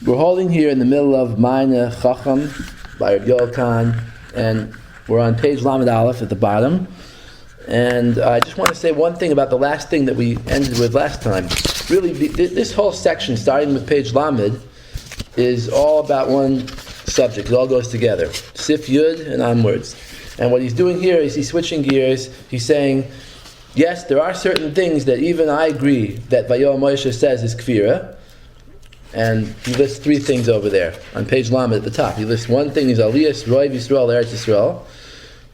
We're holding here in the middle of maaneh Chochom by Rav Yoel kahn, and we're on page Lamed Aleph at the bottom. And I just want to say one thing about the last thing that we ended with last time. Really, this whole section, starting with page Lamed, is all about one subject. It all goes together. Sif Yud and onwards. And what he's doing here is he's switching gears. He's saying, yes, there are certain things that even I agree that Vayoel Moshe says is kifira. And he lists three things over there on page Lamed at the top. He lists one thing is Aliyah Roiv Yisrael Eretz Yisrael.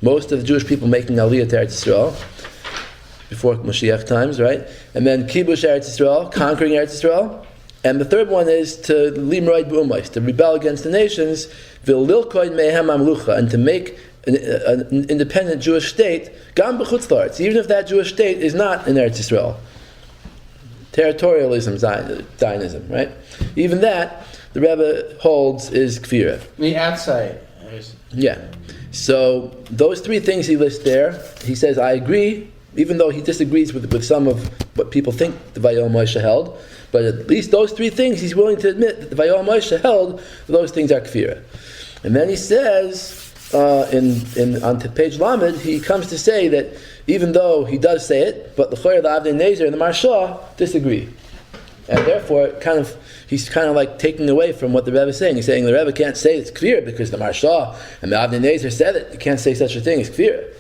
Most of the Jewish people making Aliyah to Eretz Yisrael before Mashiach times, right? And then Kibush Eretz Yisrael, conquering Eretz Yisrael. And the third one is to Limroid B'umais, to rebel against the nations, V'lilkoid Mehem Amlucha, and to make an independent Jewish state, Gam B'chutz La'aretz, even if that Jewish state is not in Eretz Yisrael. Territorialism, Zionism, right? Even that, the Rebbe holds is kfira. The outside. Yeah. So those three things he lists there, he says, I agree, even though he disagrees with some of what people think the Vayoel Moshe held, but at least those three things he's willing to admit that the Vayoel Moshe held, those things are kfira. And then he says, on page Lamed, he comes to say that even though he does say it, but the Choyer, the Avnei Nezer, and the Marsha disagree. And therefore, he's kind of like taking away from what the Rebbe is saying. He's saying the Rebbe can't say it's kfir because the Marsha and the Avnei Nezer said it. You can't say such a thing as kfir.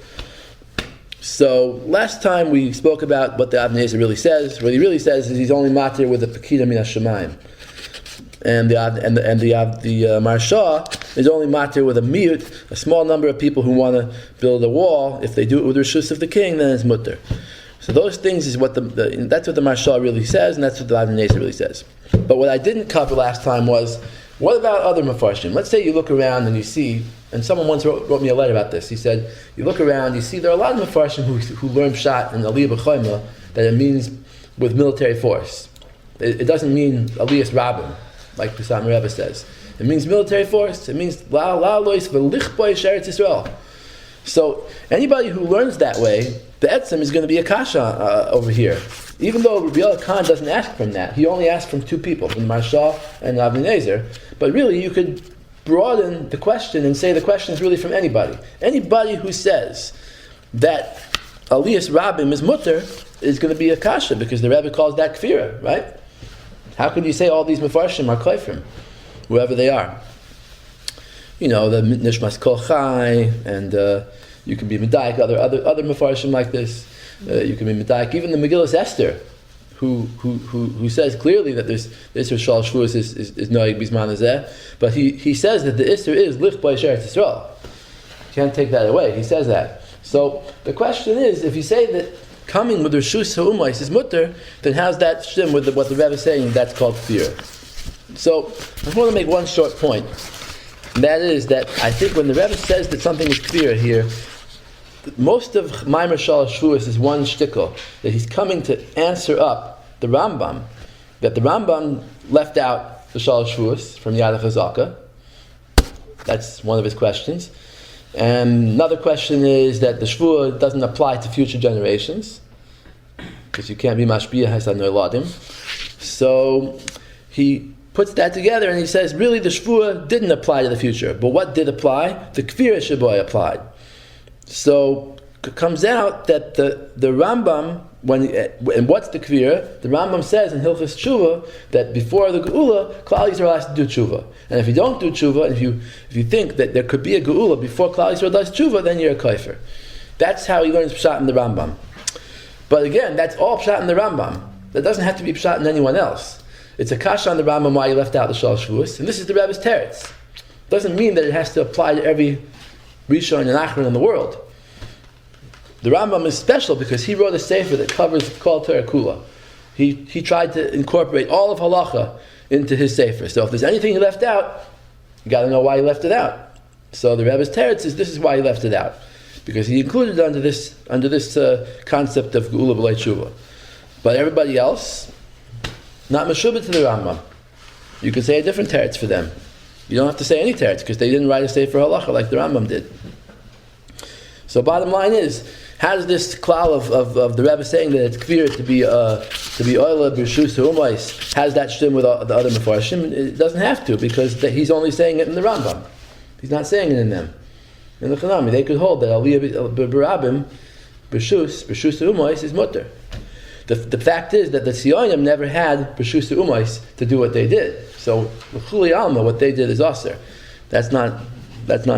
So last time we spoke about what the Avnei Nezer really says. What he really says is he's only matir with the Pekida Min HaShamayim. And the Marsha is only matir with a miut, a small number of people who want to build a wall. If they do it with the reshus of the king, then it's mutter. So those things is what that's what the Marsha really says, and that's what the Avnei Nezer really says. But what I didn't cover last time was, what about other mafarshim? Let's say you look around and you see, and someone once wrote me a letter about this. He said, you look around, you see there are a lot of mafarshim who learn pshat in Aliyah B'Choyma that it means with military force. It doesn't mean Aliyas Rabbim, like the Satmar Rebbe says. It means military force. It means la lois v'lichboy Eretz Yisrael. So anybody who learns that way, the etzem is going to be a kasha over here. Even though Rav Yoel kahn doesn't ask from that, he only asks from two people, from Marsha and Avnei Nezer. But really, you could broaden the question and say the question is really from anybody. Anybody who says that Aliyas Rabbim is mutter is going to be a kasha because the Rebbe calls that kfira, right? How can you say all these mefarshim are koifrim, wherever they are? You know, the nishmas kol chai, and you can be medayik, other mefarshim like this. You can be medayik, even the Megillas Esther, who says clearly that this Isser Shal Shvuos is noig bizman hazeh, but he says that the Isser is lich by Eretz Yisrael. You can't take that away. He says that. So the question is, if you say that coming with reshus ha'umais is mutter, then how's that shim with what the Rebbe is saying? That's called kfir. So I just want to make one short point. And that is that I think when the Rebbe says that something is kfir here, most of Maimer Shalosh Shvuos is one shtickle, that he's coming to answer up the Rambam, that the Rambam left out the Shalosh Shvuos from Yad HaChazaka. That's one of his questions. And another question is that the Shvuah doesn't apply to future generations, because you can't be mashpia hasad noeladim. So he puts that together and he says, really the Shvuah didn't apply to the future, but what did apply? The kfira shaboy applied. So it comes out that the Rambam, and what's the kfira? The Rambam says in Hilchos Tshuva that before the Geula, Klal Yisrael has to do tshuva. And if you don't do tshuva, and if you think that there could be a Geula before Klal Yisrael does tshuva, then you're a kaifer. That's how he learns pshat in the Rambam. But again, that's all pshat in the Rambam. That doesn't have to be pshat in anyone else. It's a kasha on the Rambam why he left out the Shalosh Shvuos, and this is the Rebbe's teretz. Doesn't mean that it has to apply to every Rishon and Achron in the world. The Rambam is special because he wrote a sefer that covers Kol Torah Kula. He tried to incorporate all of halacha into his sefer. So if there's anything he left out, you got to know why he left it out. So the Rebbe's teretz is this is why he left it out, because he included it under this concept of Geula B'lei Tshuva. But everybody else, not meshubah to the Rambam. You could say a different teretz for them. You don't have to say any teretz because they didn't write a sefer halacha like the Rambam did. So bottom line is, How does this klal of the Rebbe saying that it's kfira to be oila b'rshus ha'umais, how does that stem with the other mefarshim? It doesn't have to, because he's only saying it in the Rambam. He's not saying it in them. In the Chanami, they could hold that aliyah b'rabim b'rshus ha'umais is mutter. The fact is that the Sionim never had b'rshus ha'umais to do what they did. So l'chuli alma, what they did is aser. That's not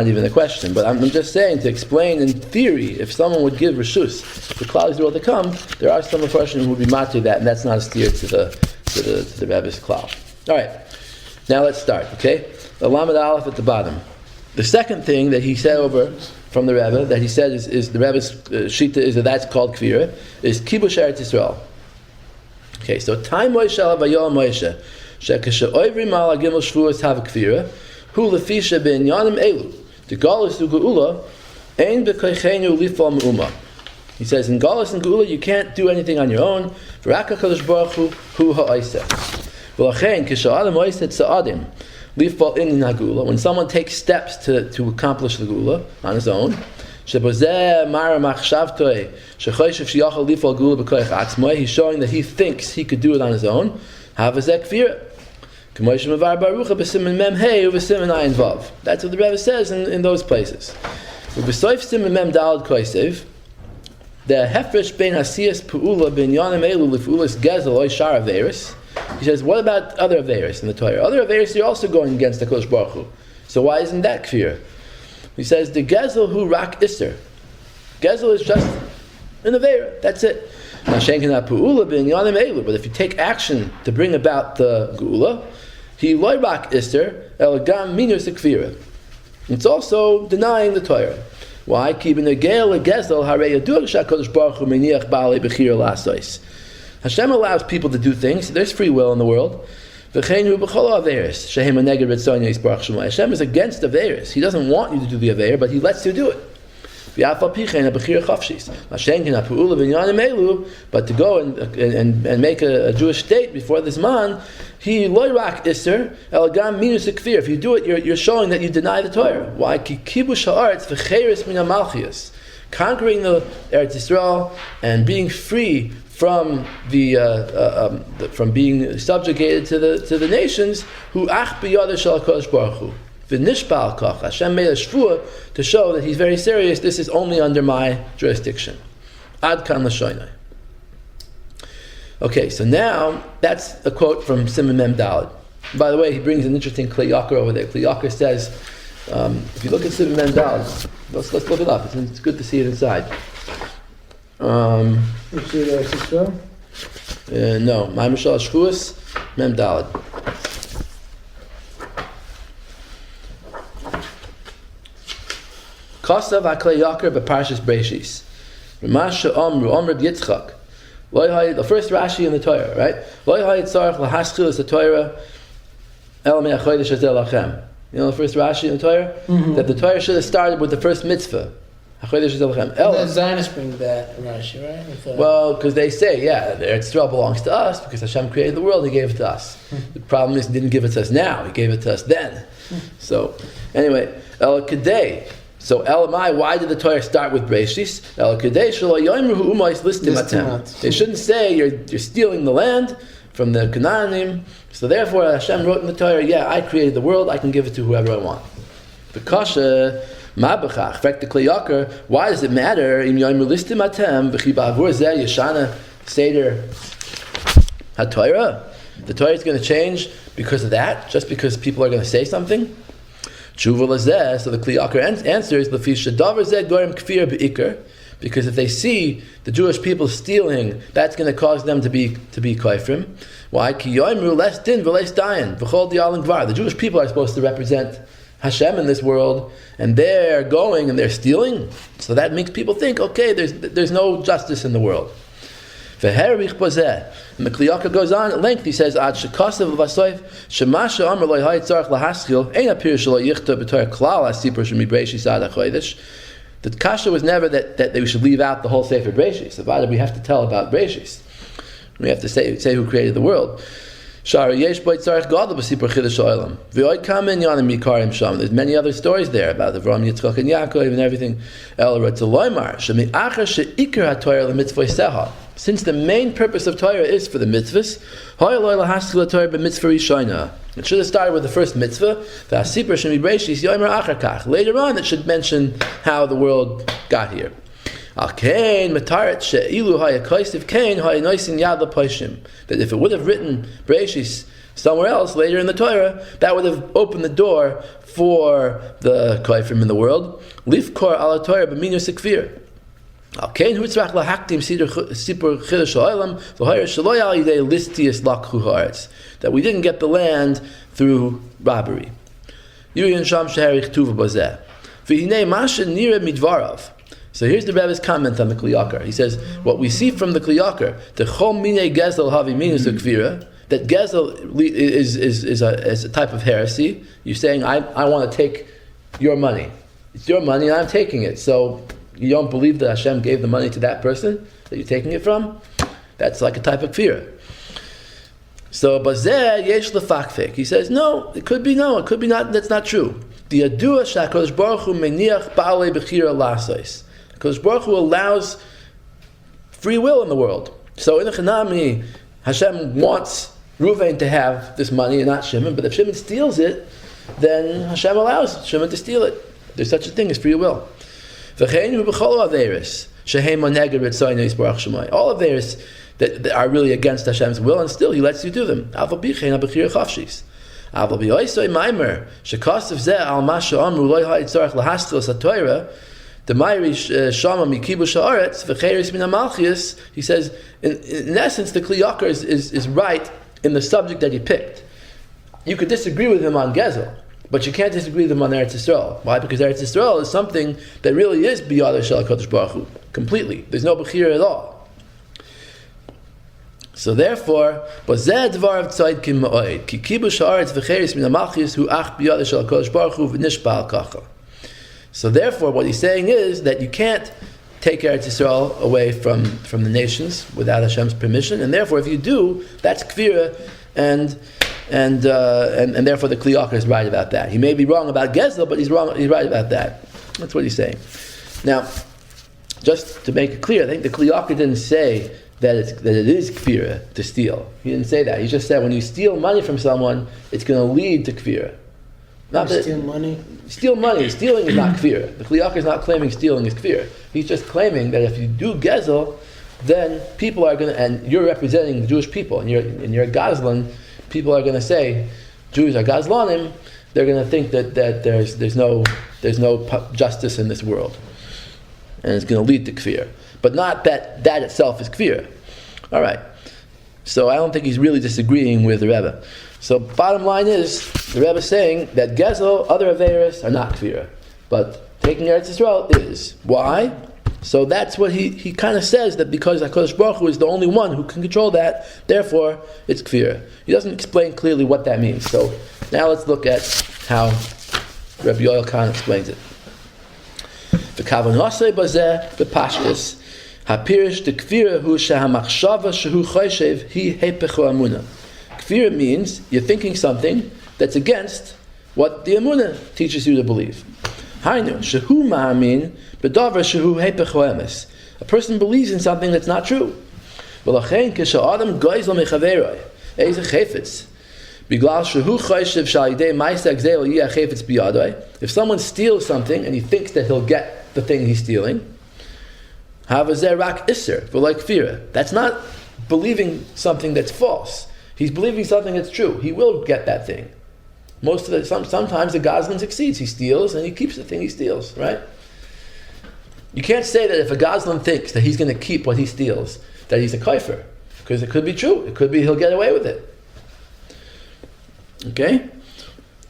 even a question. But I'm just saying, to explain in theory, if someone would give reshus, the clouds are all to come, there are some questions who would be matter that, and that's not a steer to the Rebbe's cloud. All right, now let's start. Okay, the Lamed Aleph at the bottom. The second thing that he said over from the Rebbe, that he said is the Rebbe's shlita is that's called kifira, is kibush Eretz Yisrael. Okay, so time Moshe Vayoel Moshe shekashe oivrim ala gimel shvuos have kifira. Hu lefisha b'inyanim elu. The galus u geula ein b'koichenu lifal me'uma. He says in galus and geula you can't do anything on your own. V'rak HaKadosh Baruch Hu ha'oiseh. V'lachein k'sha'adam oiseh tza'adim lifal in ha'geula. When someone takes steps to accomplish the geula on his own, shebozeh mara machshavtoi shechoyshev sheyachal lifal geula b'koich atzmoi. He's showing that he thinks he could do it on his own. Havazeh kfira. That's what the Rebbe says in those places. The hefresh bein hasiyas pu'ula b'inyanim elu l'fu'ulas gezel oy shar averis. He says, what about other averis in the Torah? Other averis you're also going against the Kodesh Baruch Hu. So why isn't that kfir? He says the gezel hu rak iser. Gezel is just an aver. That's it. But if you take action to bring about the geula, he loybak ister elagam minus kfira. It's also denying the Torah. Why? Hashem allows people to do things. There's free will in the world. Hashem is against the averis. He doesn't want you to do the aver, but he lets you do it. But to go and make a Jewish state before this man, he loyrak iser elagam minus kfir. If you do it, you're showing that you deny the Torah. Why? Kibush haaretz v'cheres min hamalchias, conquering the Eretz Yisrael and being free from from being subjugated to the nations. Who ach b'yada shel HaKadosh Baruch Hu. Hashem made a shvuah to show that he's very serious. This is only under my jurisdiction. Ad kan l'shoynai. Okay, so now that's a quote from Siman Mem Daled. By the way, he brings an interesting Kli Yakar over there. Kli Yakar says, if you look at Siman Mem Daled, let's look it up. It's good to see it inside. No, Ma'amar Shal Shvuos Mem Daled. Kosav HaKlei Yakar b'Parshas Breishis. Ramasha Omru Omr Yitzchak. The first Rashi in the Torah, right? The Torah. You know the first Rashi in the Torah? Mm-hmm. That the Torah should have started with the first mitzvah. The Zionists bring that Rashi, right? Well, because they say, the Eretz Yisrael belongs to us because Hashem created the world, He gave it to us. The problem is He didn't give it to us now, He gave it to us then. So, anyway, El Kedei. So Elamai, why did the Torah start with Breishis? They shouldn't say you're stealing the land from the Canaanim. So therefore Hashem wrote in the Torah, I created the world, I can give it to whoever I want. The Kasha, Mabachach, Kli Yakar, why does it matter? The Torah is going to change because of that, just because people are going to say something? So the Kli Yakar answers, because if they see the Jewish people stealing, that's going to cause them to be kifrim. Why? The Jewish people are supposed to represent Hashem in this world, and they're going and they're stealing. So that makes people think, okay, there's no justice in the world. And the Kli Yakar goes on at length. He says, "Ad shekasav v'vasoif shemasha amar lo hay tzarich lahaskil ein apir shelo yichta b'torah klal asipur shemibreshis ad hachodesh." The kasha was never that we should leave out the whole Sefer Breishis. We have to tell about Breishis. We have to say who created the world. Shari yesh b'ay tzarich gadol b'sipur chidush ha'olam. V'oid kamen yanim yikarim sham. There's many other stories there about Avraham, Yitzchak, and Yaakov and everything. El Ratzaloymar shemi achar sheikar haTorah lemitzvah seha. Since the main purpose of Torah is for the mitzvahs, ha'oloi lahaskil Torah b'mitzvah rishayna. It should have started with the first mitzvah. V'asipur shemi breishis yomer achar kach. Later on, it should mention how the world got here. Al kahn mataret she'ilu hayakosiv kahn hayanoisin yad lapoishim. That if it would have written Bereshis somewhere else later in the Torah, that would have opened the door for the kifrim in the world. Lifkor ala Torah b'minus kfir. Al kahn hutzrach lahaktim sipur chidush ha'olam v'hayr shelo yal yidei listius lakhu haaretz. That we didn't get the land through robbery. Yuyin sham sheharich tuva bazeh. V'hinei mashen nira midvarav. So here's the Rebbe's comment on the Kli Yakar. He says, what we see from the Kli Yakar, the Chom Minei Gezel Havi Minus Kfira, that Gezel is a type of heresy. You're saying, I want to take your money. It's your money and I'm taking it. So you don't believe that Hashem gave the money to that person that you're taking it from? That's like a type of kfira. So Bazeh Yesh Lefakfik. He says, no, it could be not, that's not true. The Adua Shakosh Baruch Hu Meniach Baalei Bechira Lasais. Because Baruch Hu allows free will in the world. So in the Chanami, Hashem wants Reuven to have this money and not Shimon, but if Shimon steals it, then Hashem allows Shimon to steal it. There's such a thing as free will. All Averis that are really against Hashem's will, and still He lets you do them. The Mayri Shama Mikibush Haaretz v'Cheres Min Malchius. He says, in essence, the Kli Yakar is right in the subject that he picked. You could disagree with him on Gezel, but you can't disagree with him on Eretz Yisrael. Why? Because Eretz Yisrael is something that really is biyad Shel HaKadosh Baruch Hu completely. There's no bechira at all. So therefore, Bazeh Dvar Tzayidkim Ma'od Ki Kibush Haaretz v'Cheres Min Malchius Hu Ach biyad Shel HaKadosh Baruch Hu v'Nishbal Kacha. So therefore, what he's saying is that you can't take Eretz Yisrael away from the nations without Hashem's permission, and therefore, if you do, that's kfira, and therefore the Kli Yakar is right about that. He may be wrong about Gezel, but he's right about that. That's what he's saying. Now, just to make it clear, I think the Kli Yakar didn't say that it is kfira to steal. He didn't say that. He just said when you steal money from someone, it's going to lead to kfira. Not steal money. Steal money. Stealing is not kfira. The Kli Yakar is not claiming stealing is kfira. He's just claiming that if you do gezel, then people are going to, and you're representing the Jewish people, and you're a Gazlan, people are going to say, Jews are Gazlanim. They're going to think that there's no justice in this world, and it's going to lead to kfira. But not that itself is kfira. All right. So I don't think he's really disagreeing with the Rebbe. So bottom line is, the Rebbe is saying that Gezel, other Averis, are not kfira. But taking Eretz Yisrael is. Why? So that's what he kind of says, that because HaKadosh Baruch Hu is the only one who can control that, therefore it's kfira. He doesn't explain clearly what that means. So now let's look at how Rav Yoel Kahn explains it. The Kavanasei Bazeh, the Pashtus, Hapirish the kfira hu shehamachshava shehu choshev hi hepechu amunah. Kfira means you're thinking something that's against what the amunah teaches you to believe. Hainu shehu ma'amin b'davar shehu hepechu emes. A person believes in something that's not true. V'lachein k'sha'adam goyzel mechaveroi eiz chayfetz biglal shehu choshev shal yidei ma'aseh gzeil yiyah chayfetz biyadoi. If someone steals something and he thinks that he'll get the thing he's stealing, that's not believing something that's false. He's believing something that's true. He will get that thing. Sometimes the Gazlan succeeds. He steals and he keeps the thing he steals, right? You can't say that if a Gazlan thinks that he's going to keep what he steals, that he's a kafir, because it could be true. It could be he'll get away with it. Okay?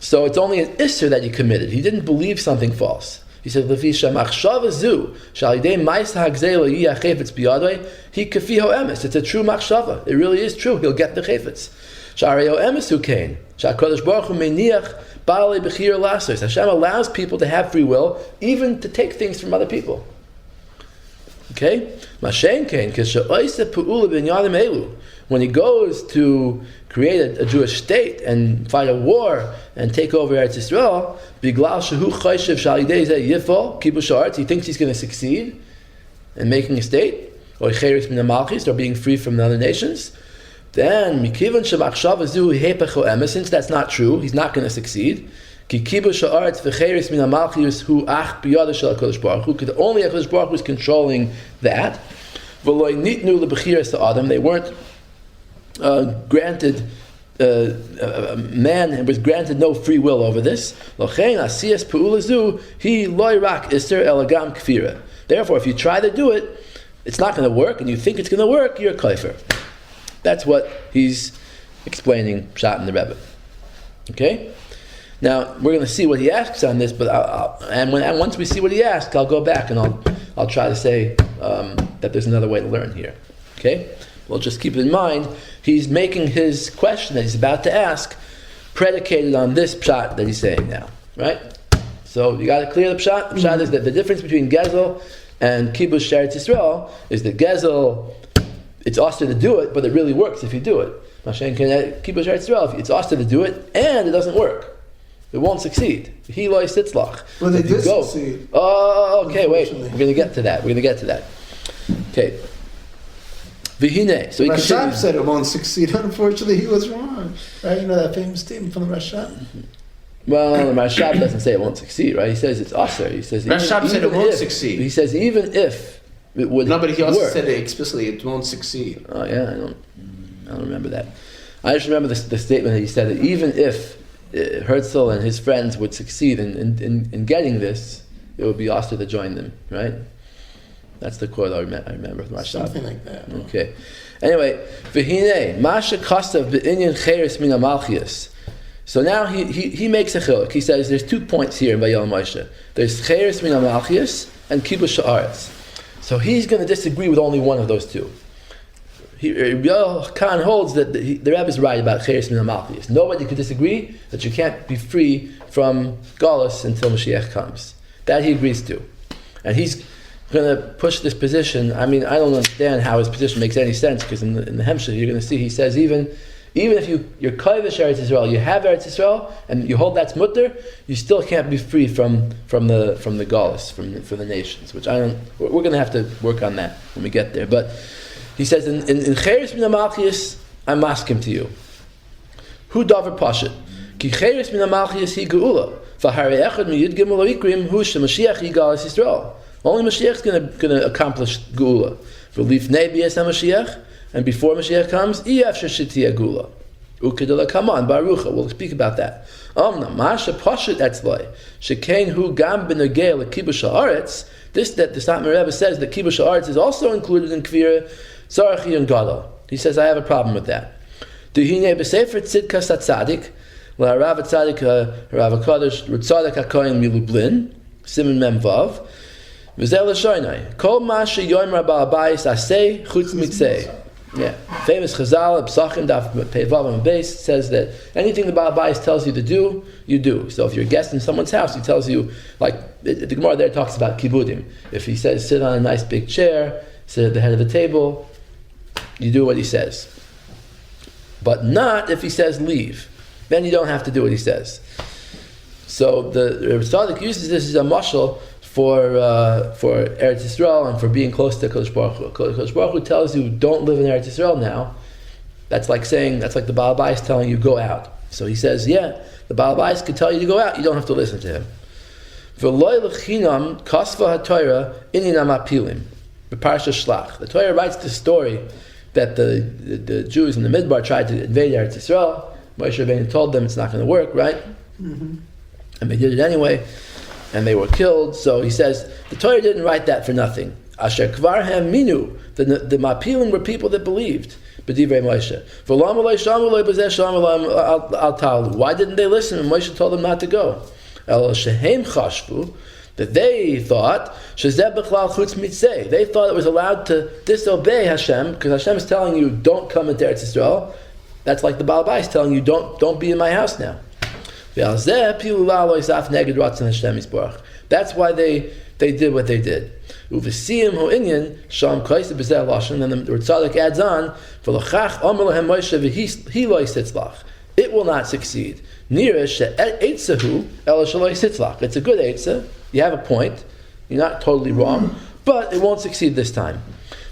So it's only an isser that he committed. He didn't believe something false. He said, "Lefi shemachshava zu shalidei ma'aseh hagzeil yiyah chayfetz biyadoi hi kafiho emes." It's a true machshava. It really is true. He'll get the chayfetz. Sha'areo emes hu kain. Sha'kodesh baruch hu meiniach baalei bechira lasos. Hashem allows people to have free will, even to take things from other people. Okay, mashen kain kishe'oiseh pu'ula b'inyadim elu when he goes to create a Jewish state and fight a war and take over Eretz Yisrael, he thinks he's going to succeed in making a state, or being free from the other nations. Then, since that's not true, he's not going to succeed. Because only HaKadosh Baruch Hu is controlling that. They weren't granted, man was granted no free will over this. Therefore, if you try to do it, it's not going to work, and you think it's going to work, you're a kafir. That's what he's explaining Pshat in the Rebbe. Okay? Now, we're going to see what he asks on this, but once we see what he asks, I'll go back and I'll try to say that there's another way to learn here. Okay? Well, just keep it in mind, he's making his question that he's about to ask predicated on this Pshat that he's saying now. Right? So, you got to clear the Pshat. The Pshat is that the difference between Gezel and Kibush Eretz Yisrael is that Gezel, it's awesome to do it, but it really works if you do it. Kibush Eretz Yisrael, it's awesome to do it, and it doesn't work. It won't succeed. He loy sitzlach. Well, they did succeed. Oh, okay, wait. We're going to get to that. Okay. Vihine. So he Rashab said it won't succeed. Unfortunately, he was wrong. Right? You know that famous statement from the Rashab? Well, the Rashab doesn't say it won't sucdeed, right? He says it's usher. He says Rashab said it won't succeed. He says even if it would. No, but he also work. said it explicitly. It won't succeed. Oh yeah, I don't remember that. I just remember the statement that he said that even if Herzl and his friends would succeed in getting this, it would be Oster to join them, right? That's the quote I remember from Rashab. Something like that. Okay. Anyway, v'hinei masha kastav be'inyan cheres min amalchias. So now he makes a chiluk. He says there's 2 points here in Vayel Moshe. There's cheres min amalchias and kibush haaretz. So he's going to disagree with only one of those two. Kahn holds that the Rebbe is right about cheres min amalchias. Nobody could disagree that you can't be free from galus until Mashiach comes. That he agrees to, and he's going to push this position. I mean, I don't understand how his position makes any sense, because in the Hemshah you're going to see he says even if you're kovish Eretz Yisrael, you have Eretz Yisrael, and you hold that's mutter, you still can't be free from the galus, from the nations. Which we're going to have to work on that when we get there. But he says in cheres min amalchias, I'm maskim to you. Hu davar pashut ki cheres min amalchias hi geula v'harei echad mi yud gimel oikrim hu shemashiach hi galus Yisrael. Only Mashiach is going to accomplish geula. V'lifnei bi'es HaMashiach, and before Mashiach comes, iyafshar shetiya geula. Ukedela kaman barucha. We'll speak about that. Amna masha pashut etzloi shekain hu gam b'negei lekibush haaretz. This that the Satmar Rebbe says that kibush haaretz is also included in kifira tzarachi and gadol. He says I have a problem with that. Duhine b'sefer tzidkas hatzadik la'arav hatzadik harav hakadosh ritzadik hakohen milublin siman mem vav. Yeah, famous Chazal, Psachim, Daf Peivav and Beis says that anything the Baal Bayis tells you to do, you do. So if you're a guest in someone's house, he tells you, like the Gemara there talks about kibudim. If he says sit on a nice big chair, sit at the head of the table, you do what he says. But not if he says leave. Then you don't have to do what he says. So the Tzaddik uses this as a mashal for Eretz Yisrael and for being close to Kodesh Baruch Hu. Kodesh Baruch Hu tells you don't live in Eretz Yisrael now. That's like the Baal Bayis telling you go out. So he says, yeah, the Baal Bayis could tell you to go out. You don't have to listen to him. V'loy l'chinam kasva haTorah ininam apilim b'parsha Shlach. The Torah writes the story that the Jews in the Midbar tried to invade Eretz Yisrael. Moshe Rabbeinu told them it's not going to work, right? Mm-hmm. And they did it anyway. And they were killed. So he says the Torah didn't write that for nothing. Asher kvar hem minu. The mapilim were people that believed. B'divrei Moshe. Why didn't they listen when Moshe told them not to go? El shehem chashvu, that they thought shezeh b'chlal chutz mitzeh. They thought it was allowed to disobey Hashem because Hashem is telling you don't come into Eretz Yisrael. That's like the Baal Bayis telling you don't be in my house now. That's That's why they did what they did. Uvesiyim ho'inyan sham kaisa b'zeh lashon. And the Ritzadik adds on, v'lochach amar lahem Moshe v'hi lo yisitzlach. It will not succeed. Nira she'etzahu ela shelo yisitzlach. It's a good eitzah. You have a point. You're not totally wrong, but it won't succeed this time.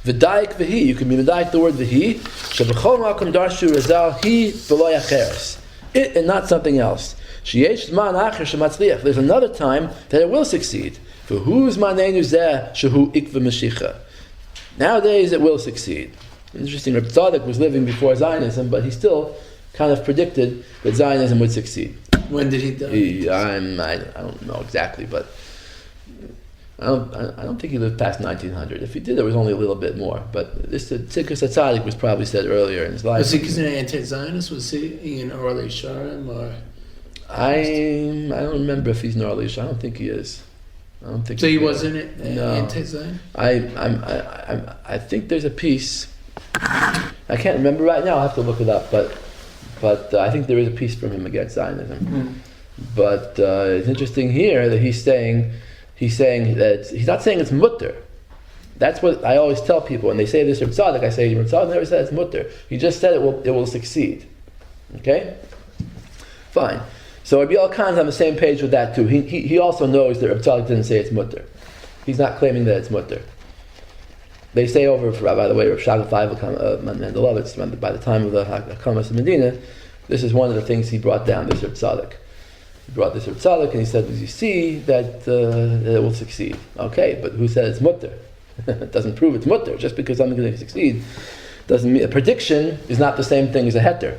V'dayik v'hi. You can be medayik the word v'hi. Sheb'chol makom darshu razal hi v'lo yacheres. It and not something else. There's another time that it will succeed. For whose maaneh zeh shehu ikva mashicha. Nowadays it will succeed. Interesting. Rav Tzadok was living before Zionism, but he still kind of predicted that Zionism would succeed. When did he die? I don't know exactly, but I don't think he lived past 1900. If he did, there was only a little bit more. But this Tzidkas HaTzadik was probably said earlier in his life. Was he considered anti-Zionist? Was he in Orlei Sharm or? I don't remember if he's an Orlei Sharm. I don't think he is. I don't think. So he wasn't anti-Zionist. anti-Zionist? I think there's a piece. I can't remember right now. I'll have to look it up. But I think there is a piece from him against Zionism. Mm. But it's interesting here that he's saying that he's not saying it's mutter. That's what I always tell people when they say this Rav Tzadok. I say Rav Tzadok never said it's mutter. He just said it will succeed. Okay, fine. So Rav Yoel Kahn's on the same page with that too. He also knows that Rav Tzadok didn't say it's mutter. He's not claiming that it's mutter. They say over, by the way, Rav Shagel Mandelovitz, by the time of the Hakamas of Medina, this is one of the things he brought down, this Rav Tzadok. He brought this Rav Tzadok and he said, you see that it will succeed. Okay, but who said it's mutter? It doesn't prove it's mutter. Just because something's going to succeed doesn't mean... A prediction is not the same thing as a heter.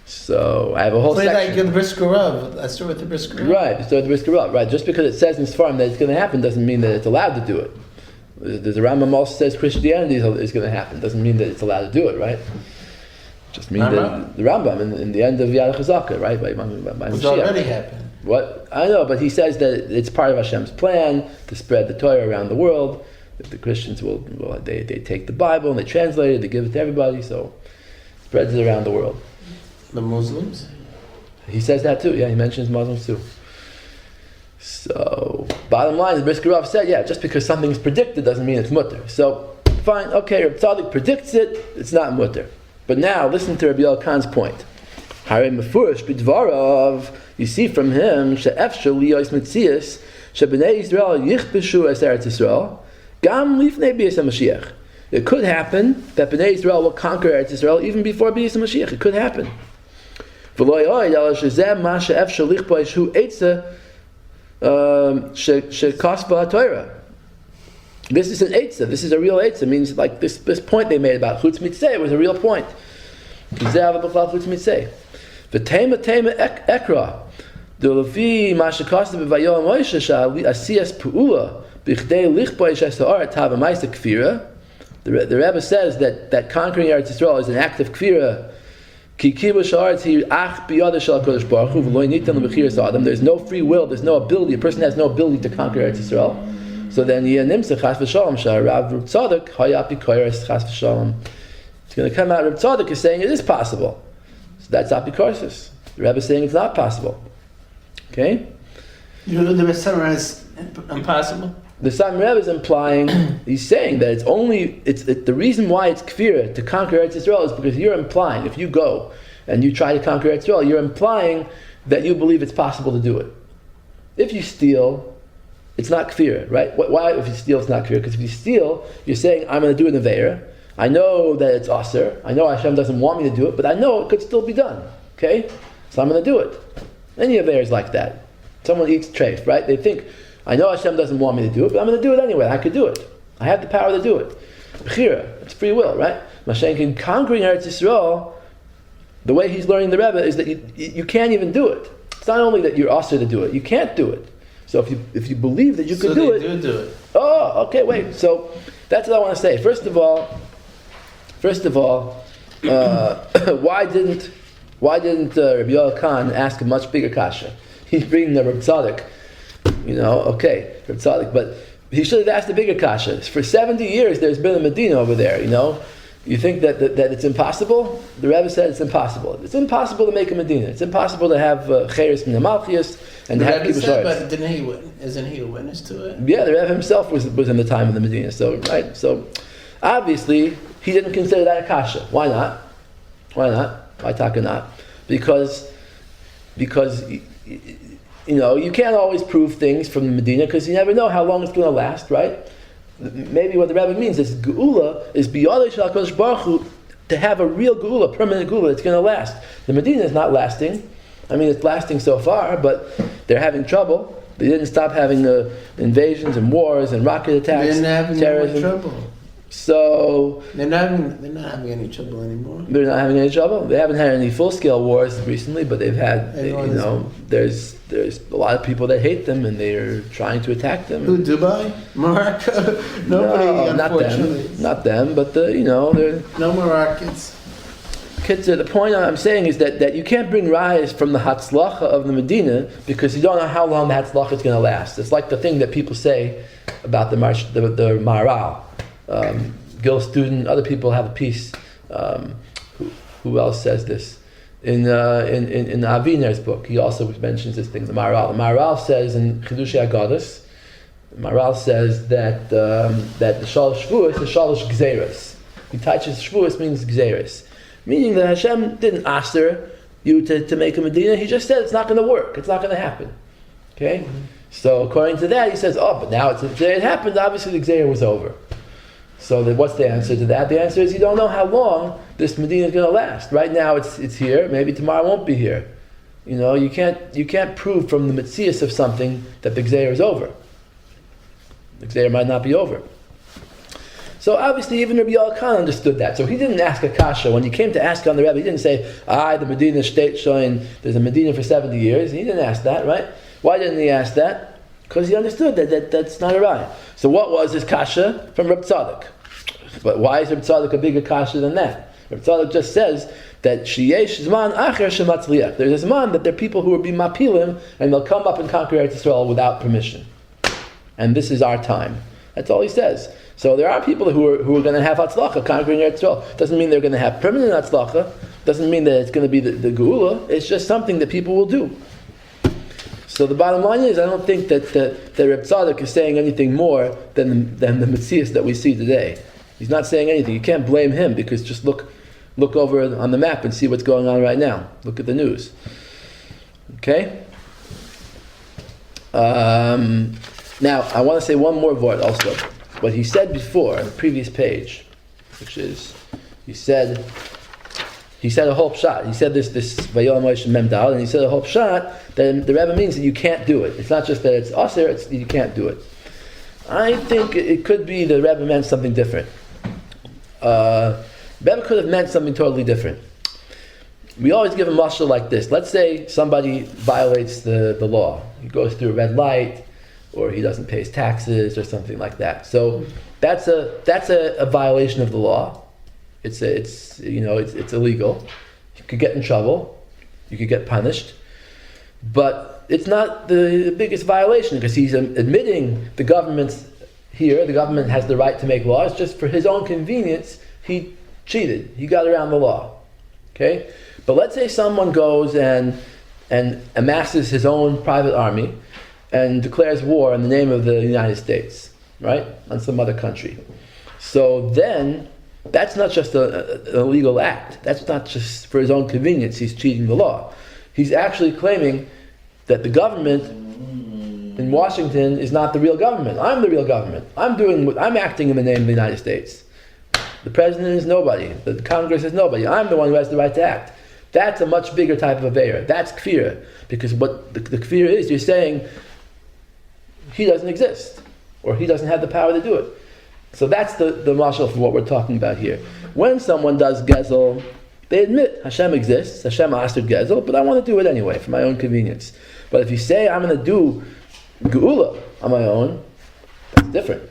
So I have a whole section. Like the Brisker Rav. I start with the Brisker Rav. Right, start with the Brisker Rav. Right, just because it says in Sfarim that it's going to happen doesn't mean that it's allowed to do it. The Rambam also says Christianity is going to happen. Doesn't mean that it's allowed to do it, right? Just means that the Rambam in the end of Yad Chazaka, right? By It's Mashiach. already happened. What I know, but he says that it's part of Hashem's plan to spread the Torah around the world. If the Christians they take the Bible and they translate it, they give it to everybody, so it spreads it around the world. The Muslims? He says that too. Yeah, he mentions Muslims too. So, bottom line, the Brisker Rav said, just because something is predicted doesn't mean it's mutter. So, fine, okay, Rav Tzadok predicts it, it's not mutter. But now, listen to Rav Yoel Kahn's point. Hare mefurish b'dvarav, you see from him, she'efshel liyos metzias, she'bnei Yisrael yichbeshu es Eretz Yisrael, gam lifnei b'yis HaMashiach. It could happen that Bnei Yisrael will conquer Eretz Yisrael even before b'yis HaMashiach. It could happen. V'lo yoid ala shezeh ma she'efshel lichbo eshu eitzah shekasba torah. This is an eitzah. This is a real eitzah. It means like this point they made about chutz mitzveh was a real point. Chutz mitzveh. V'tema ekra. The lefi ma shekasba b'vayol Moshe asiyas pu'ula b'chdei lichbo eshes ha'aret hava ma'isa kifira. The Rebbe says that conquering Eretz Yisrael is an act of kifira. There's no free will, there's no ability, a person has no ability to conquer Eretz Yisrael. So then it's going to come out, Rav Tzadok is saying it is possible. So that's apikorsis. The Rebbe is saying it's not possible. Okay? You know the Satmar is impossible? The Satmar Rebbe is implying, he's saying that the reason why it's kifira to conquer Eretz Yisrael is because you're implying, if you go and you try to conquer Eretz Yisrael, you're implying that you believe it's possible to do it. If you steal, it's not kifira, right? Why if you steal it's not kifira? Because if you steal, you're saying, I'm going to do an aveira. I know that it's aser. I know Hashem doesn't want me to do it, but I know it could still be done. Okay? So I'm going to do it. Any aveira is like that. Someone eats treif, right? They think, I know Hashem doesn't want me to do it, but I'm going to do it anyway. I could do it. I have the power to do it. Bechira, it's free will, right? Mashenkin conquering Eretz Yisrael, the way he's learning the Rebbe is that you can't even do it. It's not only that you're asked to do it, you can't do it. So if you believe that you could do it... So they do it. Oh, okay, wait. So that's what I want to say. First of all, why didn't Rav Yoel Kahn ask a much bigger kasha? He's bringing the Rav Tzadok. Rav Tzadok, but he should have asked a bigger kasha. For 70 years, there's been a Medina over there. You think that it's impossible? The Rebbe said it's impossible. It's impossible to make a Medina. It's impossible to have cheres min Malchias and to have Rebbe kibbutz said, haaretz. but isn't he a witness to it? Yeah, the Rebbe himself was in the time of the Medina. So obviously he didn't consider that a kasha. Why not? Why taka not? Because you can't always prove things from the Medina because you never know how long it's going to last, right? Maybe what the Rebbe means is Geula is biyadei shel HaKadosh Baruch Hu, to have a real Geula, permanent Geula that's going to last. The Medina is not lasting. I mean, it's lasting so far, but they're having trouble. They didn't stop having invasions and wars and rocket attacks, They're not having terrorism. any trouble. So They're not having any trouble anymore. they're not having any trouble. They haven't had any full-scale wars recently, but they've had, there's a lot of people that hate them and they're trying to attack them. Who, Dubai? Morocco? Nobody, unfortunately. Not them, but they're... No Moroccans. The point I'm saying is that you can't bring rayas from the hatzlacha of the Medina because you don't know how long the hatzlacha is going to last. It's like the thing that people say about the Maharal. Gil Student, other people have a piece. Who else says this? In Aviner's book, he also mentions this thing. The Maharal says in Chidushei Agados, the Maharal says that the Shalosh Shvuos, the Shalosh Gzeres. He touches Shvuos means Gzeres, meaning that Hashem didn't aser you to make a Medina. He just said it's not going to work. It's not going to happen. Okay, so according to that, he says, but now it happened. Obviously, the Gzeir was over. So what's the answer to that? The answer is you don't know how long this Medina is going to last. Right now it's here. Maybe tomorrow it won't be here. You can't prove from the mitzias of something that the Gzeir is over. The Gzeir might not be over. So obviously even Rav Yoel understood that. So he didn't ask a kasha. When he came to ask on the Rebbe, he didn't say, the Medina state showing there's a Medina for 70 years. He didn't ask that, right? Why didn't he ask that? Because he understood that's not a raya. So what was his kasha? From Reb Tzadok. But why is Reb Tzadok a bigger kasha than that? Reb Tzadok just says that sheyesh zman acher shematzliach. There's a zman that there are people who will be mapilim and they'll come up and conquer Eretz Yisrael without permission. And this is our time. That's all he says. So there are people who are going to have hatzlacha conquering Eretz Yisrael. Doesn't mean they're going to have permanent hatzlacha. Doesn't mean that it's going to be the geula. It's just something that people will do. So the bottom line is, I don't think that Reb Tzadok is saying anything more than the Metzias that we see today. He's not saying anything. You can't blame him because just look over on the map and see what's going on right now. Look at the news. Okay? Now, I want to say one more word also. What he said before, on the previous page, which is, he said a whole shot. He said this Vayolam Moshe Memdal, and he said a whole shot that the Rebbe means that you can't do it. It's not just that it's aser, it's you can't do it. I think it could be the Rebbe meant something different. Rebbe could have meant something totally different. We always give a mashal like this. Let's say somebody violates the law. He goes through a red light, or he doesn't pay his taxes, or something like that. So that's a violation of the law. It's illegal. You could get in trouble. You could get punished. But it's not the biggest violation because he's admitting the government has the right to make laws. Just for his own convenience, he cheated. He got around the law. Okay? But let's say someone goes and amasses his own private army and declares war in the name of the United States, right? On some other country. So then, that's not just an illegal act. That's not just for his own convenience. He's cheating the law. He's actually claiming that the government in Washington is not the real government. I'm the real government. I'm acting in the name of the United States. The president is nobody. The Congress is nobody. I'm the one who has the right to act. That's a much bigger type of avera. That's kifira. Because what the kifira is, you're saying he doesn't exist, or he doesn't have the power to do it. So that's the mashal for what we're talking about here. When someone does gezel, they admit Hashem exists, Hashem asked gezel, but I want to do it anyway for my own convenience. But if you say I'm going to do geula on my own, that's different.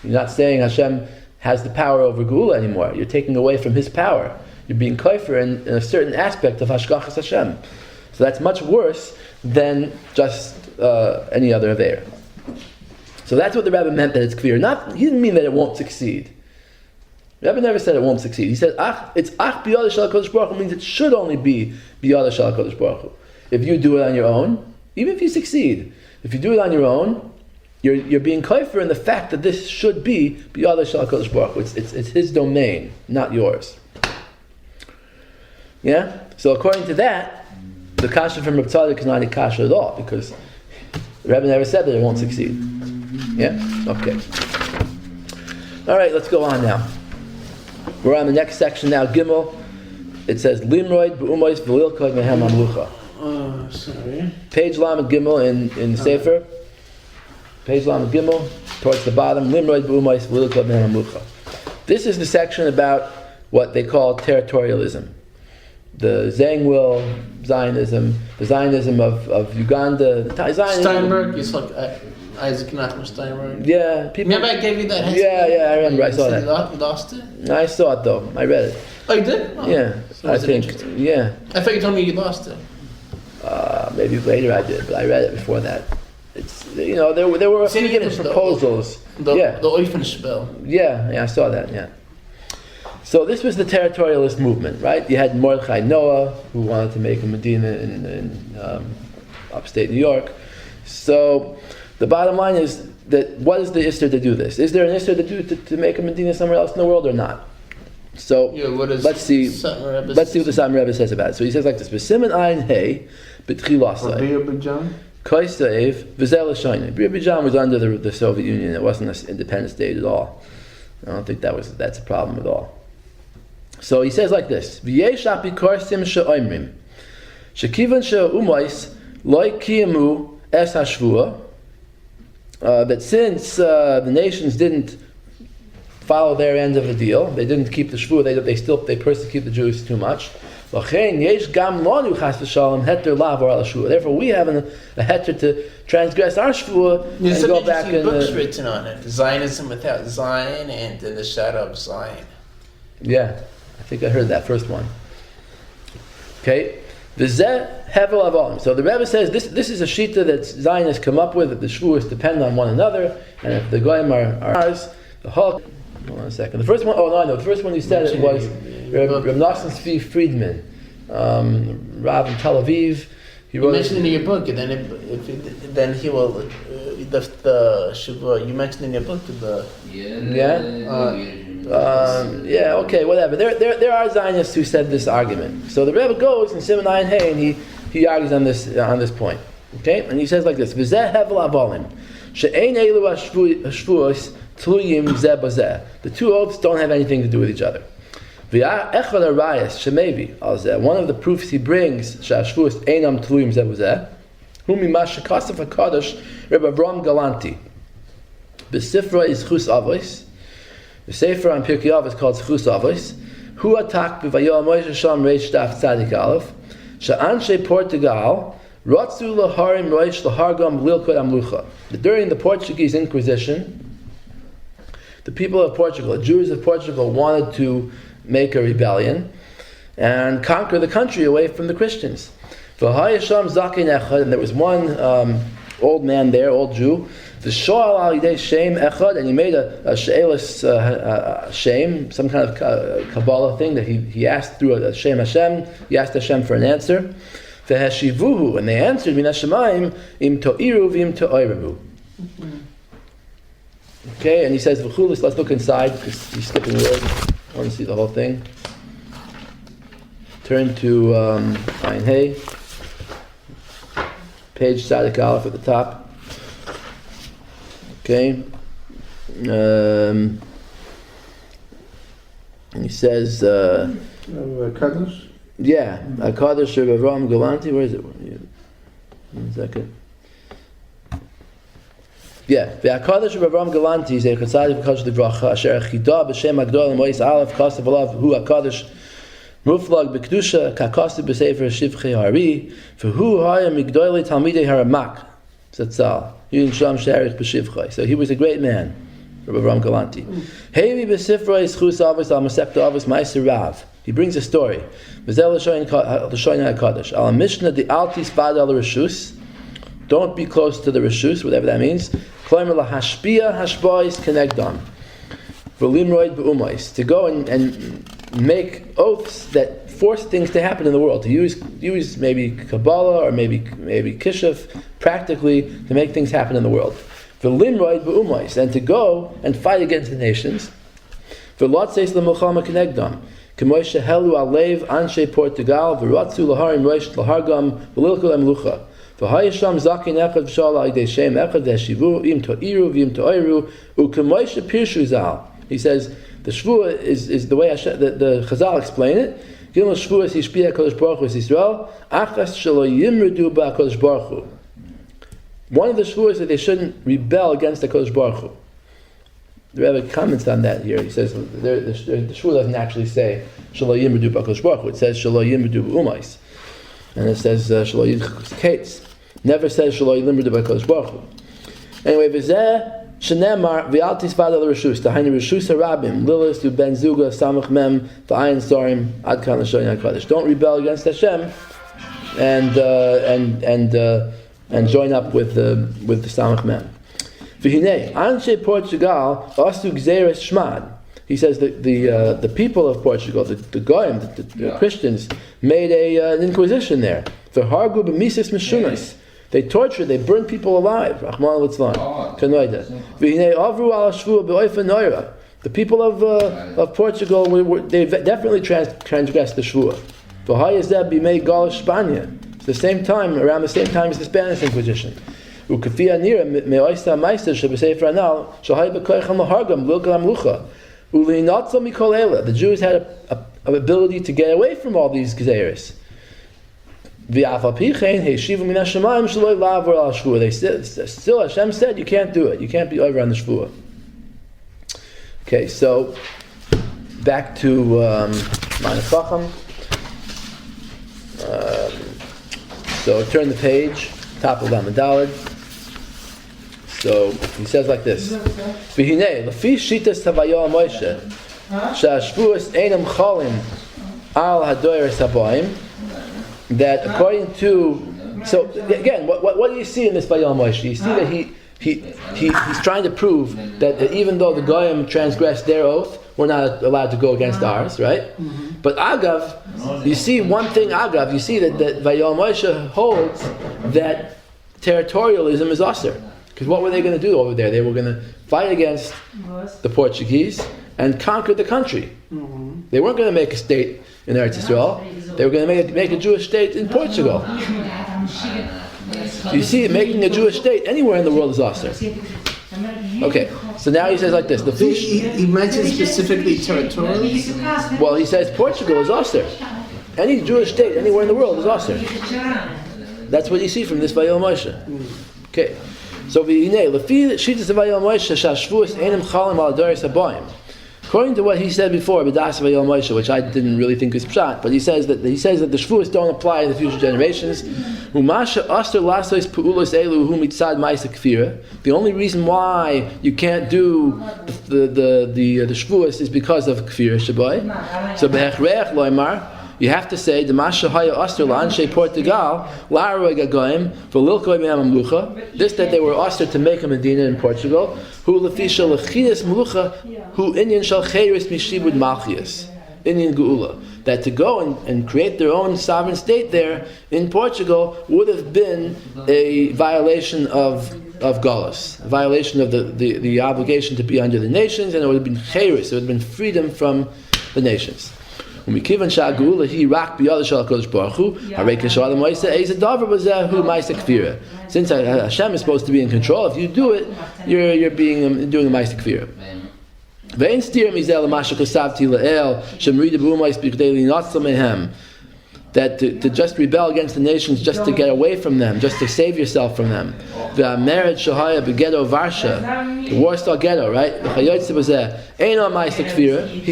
You're not saying Hashem has the power over geula anymore. You're taking away from His power. You're being kafir in a certain aspect of hashgachas Hashem. So that's much worse than just any other aveir. So that's what the Rebbe meant that it's kfir. He didn't mean that it won't succeed. Rebbe never said it won't succeed. He said, it's ach biyada shel HaKadosh Baruch Hu means it should only be biyada shel HaKadosh Baruch Hu. If you do it on your own, even if you succeed, if you do it on your own, you're being kifir in the fact that this should be biyada shel HaKadosh Baruch Hu. It's his domain, not yours. Yeah? So according to that, the kasha from Reb Tzadok is not a kasha at all, because the Rebbe never said that it won't succeed. Yeah? Okay. Alright, let's go on now. We're on the next section now, Gimel. It says, Limroid b'umois v'lilkod mehem amlucha. Sorry. Page Lamed Gimel in Sefer. Page Lamed Gimel, towards the bottom, Limroid b'umois v'lilkod mehem amlucha. This is the section about what they call territorialism. The Zangwill Zionism, the Zionism of Uganda, the Zionism. Steinberg, you saw Isaac Nachman Steinberg. Yeah, people. Remember I gave you that? Yeah, I remember. I saw that. You lost it? I saw it though. I read it. Oh, you did? Oh. Yeah, So I was it think. interesting? Yeah, I thought you told me you lost it. maybe later I did, but I read it before that. It's there were a few different proposals. The Oifenspiel. Yeah, I saw that. Yeah. So this was the territorialist movement, right? You had Mordechai Noah, who wanted to make a Medina in upstate New York. So the bottom line is that what is the Isser to do this? Is there an Isser to make a Medina somewhere else in the world or not? So let's see what the Satmar Rebbe says about it. So he says like this: B'siman ayin hey b'tchilasai koisav v'zel shayne. Azerbaijan was under the Soviet Union. It wasn't an independent state at all. I don't think that's a problem at all. So he says like this: V'yesh apikorsim she'oimrim shekivan she'umais loy kiyamu es hashvua. That since the nations didn't follow their end of the deal, they didn't keep the shvua. They persecute the Jews too much. Therefore, we have a heter to transgress our shvua and go back and books written on it: Zionism without Zion and in the shadow of Zion. Yeah, I think I heard that first one. Okay, so the Rebbe says this is a shlita that Zionists come up with, that the shvuas depend on one another, and if the goyim are ours, the whole. Hold on a second. The first one, the first one you said it was Reb Nachman Tzvi Friedman, Rav in Tel Aviv. You mentioned in your book, and then he will the shuvah. You mentioned in your book okay, whatever. There are Zionists who said this argument. So the Rebbe goes in Siman Ayin Hey, and he argues on this point. Okay, and he says like this: V'zeh hevel avolim she'ein elu hashvuos tluyim zeh bazeh. The two oaths don't have anything to do with each other. V'echad arayas shemevi al zeh. One of the proofs he brings she'hashvuos einam tluyim zeh bazeh. Hu mimash shekasef hakadosh Rebbe Avram Galanti. B'sifra is chus avos. The Sefer on Pirkei Avos is called Chus Avos. Hu atak b'vayom Moshe Shalom Reish Daf Tzadik Aleph. She'anshe Portugal Ratzu laharim Reish lahargam lilkod amlucha. During the Portuguese Inquisition, the people of Portugal, the Jews of Portugal, wanted to make a rebellion and conquer the country away from the Christians. V'hayasham zakin echad, and there was one old man there, old Jew. The shoal al yidei shem echad, and he made a she'elis shem, some kind of Kabbalah thing that he asked through a shem Hashem. He asked Hashem for an answer. V'heshivuhu, and they answered min hashemayim im to'iru v'im to'oiravu. Okay, and he says v'chulis. Let's look inside because he's skipping words. I want to see the whole thing. Turn to Ayin Hey, page Tzadik Aleph at the top. Okay, and he says, Kadosh? yeah, Kadosh Rebbe Avram Galanti. Where is it? 1 second. Yeah, the Kadosh Rebbe Avram Galanti is a Chassadik Kadosh Livracha Asher Chida b'Shem Agdol Mois Aleph Kasav Alav Hu Hakadosh Muflag B'Kedusha Kakasav B'Sefer Shivchei Hari V'Hu Haya Migdolei Talmidei Haramak Zatzal. So he was a great man, Rabbi Avram Galanti. He brings a story. Don't be close to the reshus, whatever that means. v'limroid b'umais, to go and make oaths that force things to happen in the world, to use maybe Kabbalah or maybe Kishuf practically to make things happen in the world. V'limroid b'umais, and to go and fight against the nations. V'lotzeis l'milchama kenegdam. K'moishe helu alev anshe Portugal v'ratzu laharim roish lahargam v'lilku lemlucha. V'hayisham zakin echad v'shal ha'idei shem echad v'eshivu im to'iru v'im to'iru u'k'moishe pirshu zal. He says the shvua is the way the Chazal explain it. Gimel shvua is hishpia HaKadosh Baruch Hu is Yisrael achas shelo yimrudu ba'HaKadosh Baruch Hu. One of the shvuas is that they shouldn't rebel against the HaKadosh Baruch Hu. The Rebbe comments on that here. He says the shvua doesn't actually say shelo yimrudu ba'HaKadosh Baruch Hu. It says shelo yimrudu b'umais, and it says shelo yimrudu. Never says shelo yimrudu ba'HaKadosh Baruch Hu. Anyway, v'zeh shenemar v'al tisvad al reshus tahaynu reshus harabim lilis tu ben zuga samach mem v'ayin sarim ad kan l'shoyin hakadosh. Don't rebel against Hashem and join up with the samach mem. V'hinei anshe Portugal asu gzeres shmad. He says that the people of Portugal, the goyim, the Christians, made an inquisition there. V'hargu b'mises mishunas. They tortured, they burned people alive. Rahman litzlan. Kanoida. V'hinei avru al shvua b'oifa noira. The people of Portugal, they definitely transgressed the shvua. V'hayazeh b'mei gal Spania. It's the same time, around the same time as the Spanish Inquisition. Ukafia nira me'oista meister shebesefer anal shalhay b'koichem lahargam lilgalam lucha. Ulinatzo mikol ela. The Jews had an ability to get away from all these gzeiros. They still Hashem said you can't do it. You can't be over on the shvuah. Okay, so back to maaneh Chochom. So turn the page, top of Lamed Daled. So he says like this: V'hinei lefi shitas Rav Yoel Moshe she'ashvuas einam cholim al hadoyres habayim. That according to, so again, what do you see in this Rav Yoel Moshe? You see that he's trying to prove that even though the goyim transgressed their oath, we're not allowed to go against ours, right? Mm-hmm. But agav, you see one thing. Agav, you see that Rav Yoel Moshe holds that territorialism is usher. Because what were they going to do over there? They were going to fight against the Portuguese and conquer the country. Mm-hmm. They weren't going to make a state in Eretz Yisrael. They were going to make a Jewish state in Portugal. You see, making a Jewish state anywhere in the world is awesome. Okay, so now he says like this. He mentions specifically territories? Well, he says Portugal is awesome. Any Jewish state anywhere in the world is awesome. That's what you see from this Rav Yoel Moshe. Okay, so according to what he said before, B'das Rav Yoel Moshe, which I didn't really think was pshat, but he says that the shvuos don't apply to the future generations. The only reason why you can't do the shvuos is because of kfira shaboy. So b'hechrech loymar, you have to say the masha haya aster la'anshe Portugal la'areg agoyim v'lilkoi me'am mlucha. This that they were aster to make a medina in Portugal. Who lefisha lechias mlucha who inyan shal cheiris mishibud malchias inyan geula. That to go and create their own sovereign state there in Portugal would have been a violation of galus, a violation of the obligation to be under the nations, and it would have been cheiris, it would have been freedom from the nations. Since Hashem is supposed to be in control, if you do it, you're doing a ma'aseh kfira. That to just rebel against the nations, just to get away from them, just to save yourself from them. The marriage shahaya beghetto Varsha, the Warsaw ghetto, right? He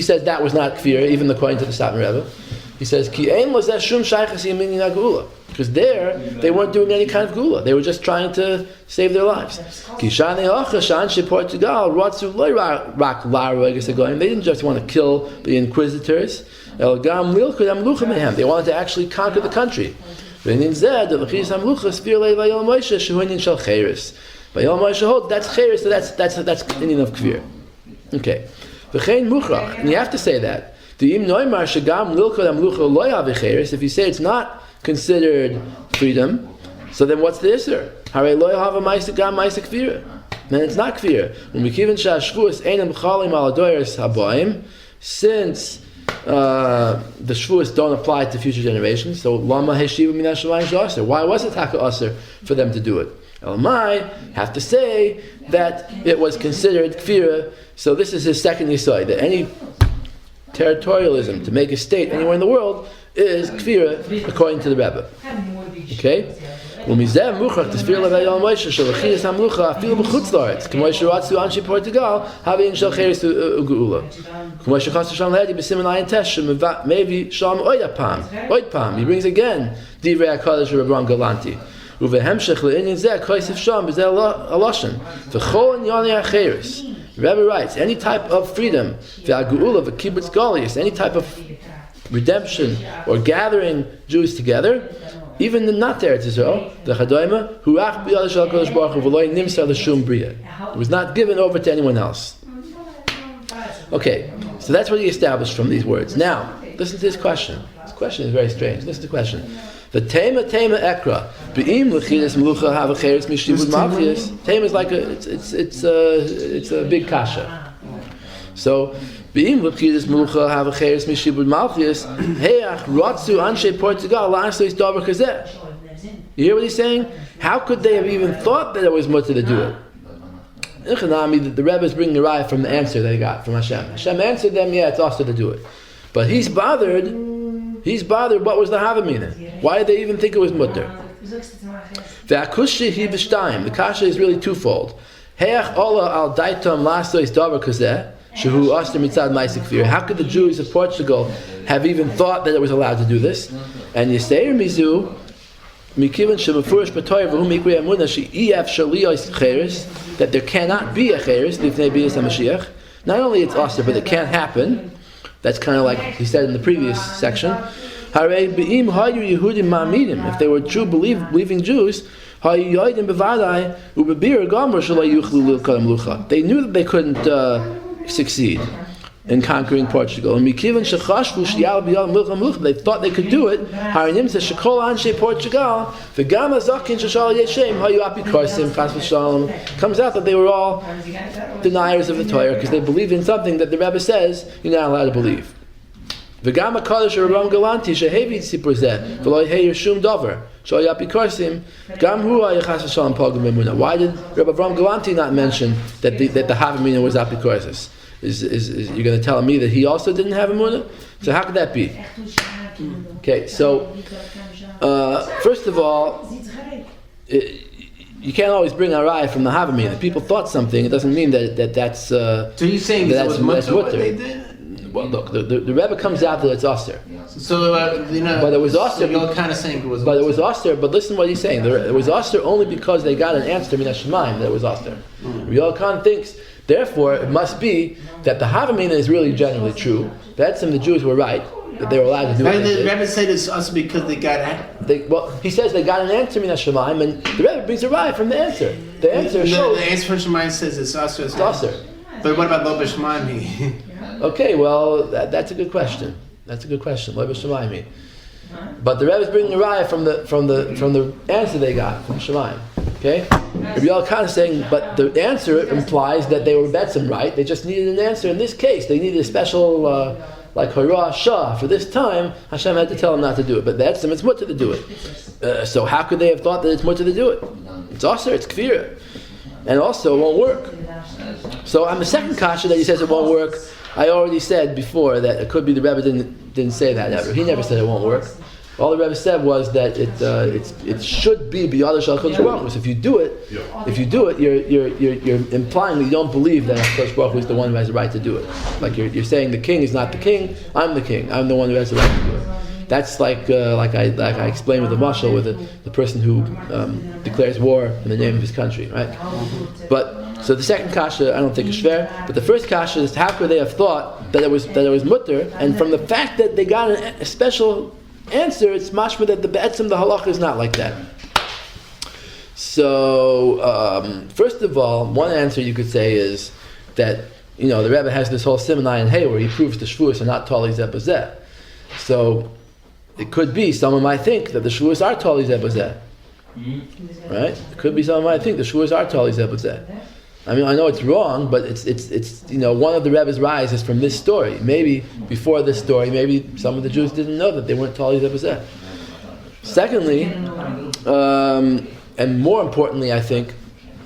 says that was not kfira, even according to the Satmar Rebbe. He says because there they weren't doing any kind of gula; they were just trying to save their lives. They didn't just want to kill the inquisitors. They wanted to actually conquer the country. That's cheres, so that's Indian of kfir. Okay. V'chein muchrach, and you have to say that. If you say it's not considered freedom, so then what's the isser? Then it's not kfira. Since the shvuos don't apply to future generations, so lama heshiva min hashamayim aser. Why was it taka aser for them to do it? Elamai have to say that it was considered kfira. So this is his second yisai, that any territorialism to make a state anywhere in the world is kfira according to the Rebbe. Okay. When we say muchach to sphere level Yom Moshe shalachis hamlucha feel b'chutz laaretz k'moy sheratzu anshi Portugal having shalcheres to geula k'moy shechas sham lehedi b'simen ayin tesh maybe sham oid pam. He brings again divrei hakadosh Rabban Galanti uvehemshech le'inyan zeh koisif sham b'zeh aloshen v'chol inyani acheres. The Rebbe writes any type of freedom v'ageula v'kibbutz galius, any type of redemption or gathering Jews together. Even the not there, Israel, the Chadoima, Huach b'yad shel HaKadosh Baruch Hu v'lo nimsar l'shum bria. It was not given over to anyone else. Okay, so that's what he established from these words. Now, listen to this question. This question is very strange. Listen to the question. The tema ekra be'im l'chidas melucha havacheres mishibud malchus. Tema is like it's a big kasha. So. You hear what he's saying? How could they have even thought that it was mutter to do it? The Rebbe is bringing the raya from the answer they got from Hashem. Hashem answered them, yeah, it's also to do it. But he's bothered, what was the havamina? Why did they even think it was mutter? The kasha is really twofold. How could the Jews of Portugal have even thought that it was allowed to do this? And Yisrael Mizu, that there cannot be a cheres, not only it's austere, but it can't happen. That's kind of like he said in the previous section. If they were true believing Jews, they knew that they couldn't succeed in conquering Portugal. And they thought they could do it. Comes out that they were all deniers of the Torah because they believed in something that the Rebbe says you're not allowed to believe. Why did Rabbi Avram Galanti not mention that the Havamina was apikorsis? Is you're going to tell me that he also didn't have a munah? So how could that be? Okay, so first of all, you can't always bring a raya from the Havamina. People thought something; it doesn't mean that's. So you're saying that's what they did? Well, look, the Rebbe comes out that it's austere. So but it was austere. So you're kind of saying it was. But it was austere. But listen to what he's saying. It was austere only because they got an answer min hashemayim that it was austere. Rav Yoel Khan thinks, therefore, it must be that the Havamina is really genuinely true. That some of the Jews were right that they were allowed to do it. The Rebbe said it's also because they got he says they got an answer min hashemayim, and the Rebbe brings a raya from the answer. The answer shows. The answer from Shemayim says it's austere. It's austere. But what about lo b'Shemayim? Okay, well, that's a good question. Lo b'Shemayim. But the Rebbe is bringing a raya from the answer they got from Shemayim. Okay, Rav Yoel Khan is saying, but the answer implies that they were betzim right. They just needed an answer in this case. They needed a special like Horah Shah for this time. Hashem had to tell them not to do it, but betzim it's mutter to do it. So how could they have thought that it's mutter to do it? It's also it's kfira, and also it won't work. So on the second kasha that he says it won't work, I already said before that it could be the Rebbe didn't say that ever. He never said it won't work. All the Rebbe said was that it should be b'yad shel HaKadosh Baruch Hu. So if you do it, you're implying that you don't believe that HaKadosh Baruch Hu is the one who has the right to do it. Like you're saying the king is not the king. I'm the king. I'm the one who has the right to do it. That's like I explained with the mashal with the person who declares war in the name of his country, right? But so the second kasha I don't think is fair, but the first kasha is how could they have thought that it was mutter, and from the fact that they got a special answer, it's mashma that the be'etzim, the halacha is not like that. So first of all, one answer you could say is that the Rebbe has this whole Simonai and Hay where he proves the Shavuos are not Tali Zeh B'Zeh. So it could be someone might think that the Shavuos are Tali Zeh B'Zeh. Right? It could be someone might think the Shavuos are Tali Zeh B'Zeh. I mean, I know it's wrong, but it's one of the Rebbe's rise is from this story. Maybe before this story, maybe some of the Jews didn't know that they weren't Tali Zeh B'Zeh. Secondly, and more importantly, I think,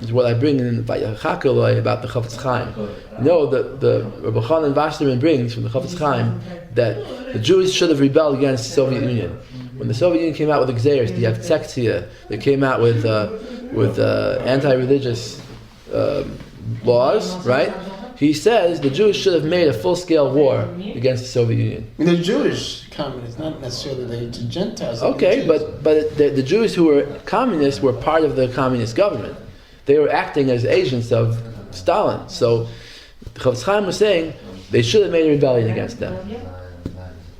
is what I bring in Vayachakaloi about the Chafetz Chaim. The Rabbi Chanan Wasserman brings from the Chafetz Chaim that the Jews should have rebelled against the Soviet Union. When the Soviet Union came out with Gzeiros, the Yavtsektia, they came out with anti-religious laws, right? He says the Jews should have made a full-scale war against the Soviet Union. The Jewish communists, not necessarily the Gentiles. Okay, but the Jews who were communists were part of the communist government. They were acting as agents of Stalin. So Chafetz Chaim was saying they should have made a rebellion against them.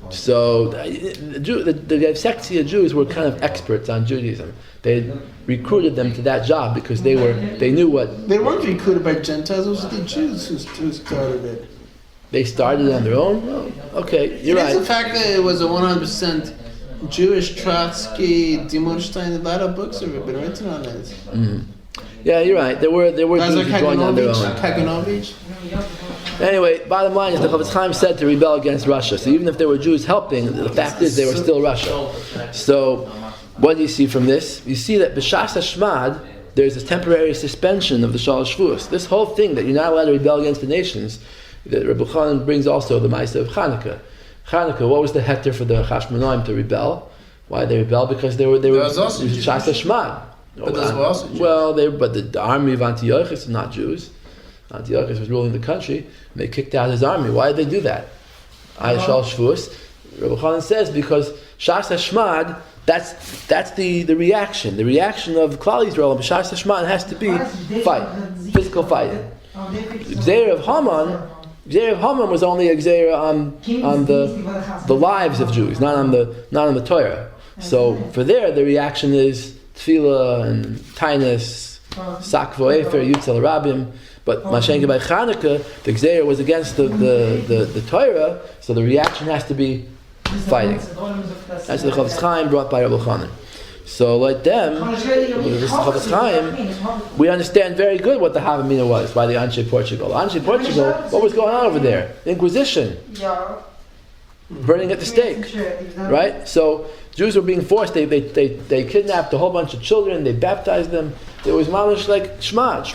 So the sects of Jews were kind of experts on Judaism. They recruited them to that job because they knew what... They weren't recruited by Gentiles, it was the Jews who started it. They started it on their own? Well, okay, you're right. It's the fact that it was a 100% Jewish Trotsky, Dimonstein, a lot of books have been written on it. Mm-hmm. Yeah, you're right. There were Jews who joined on their own. Kaganovich. Anyway, bottom line is the Chafetz Chaim said to rebel against Russia. So even if there were Jews helping, the fact is they were still Russia. So what do you see from this? You see that b'shas hashmad, there's a temporary suspension of the Shalosh Shavuos. This whole thing that you're not allowed to rebel against the nations, that Rebbe Chanan brings also the Ma'aseh of Chanukah. Chanukah, what was the heter for the Chashmonaim to rebel? Why did they rebel? Because they were b'shas hashmad. But those were also Jews. Well, but the army of Antiochus is not Jews. Antiochus was ruling the country, and they kicked out his army. Why did they do that? Ayashal Shvuos. Rebbe Chanan says because Shas Hashmad, that's the reaction. The reaction of Klal Yisrael of Shas Hashmad has to be fight, physical fighting. Gzeira of Haman was only a Gzeira on the lives of Jews, not on the Torah. So for there, the reaction is Tefillah and Tainus, Sakvo Efer, Yutzel Rabim. But Mashenka by Chanukah, the Gzeira was against the Torah, so the reaction has to be fighting. That's the Chafetz Chaim brought by Rabbi Chanan. So like them, with this Chafetz Chaim, we understand very good what the Havamina was by the Anshe Portugal. Anshe Portugal, what was going on over there? Inquisition. Burning at the stake. Right? So Jews were being forced, they kidnapped a whole bunch of children, they baptized them. It was mamish like shmad.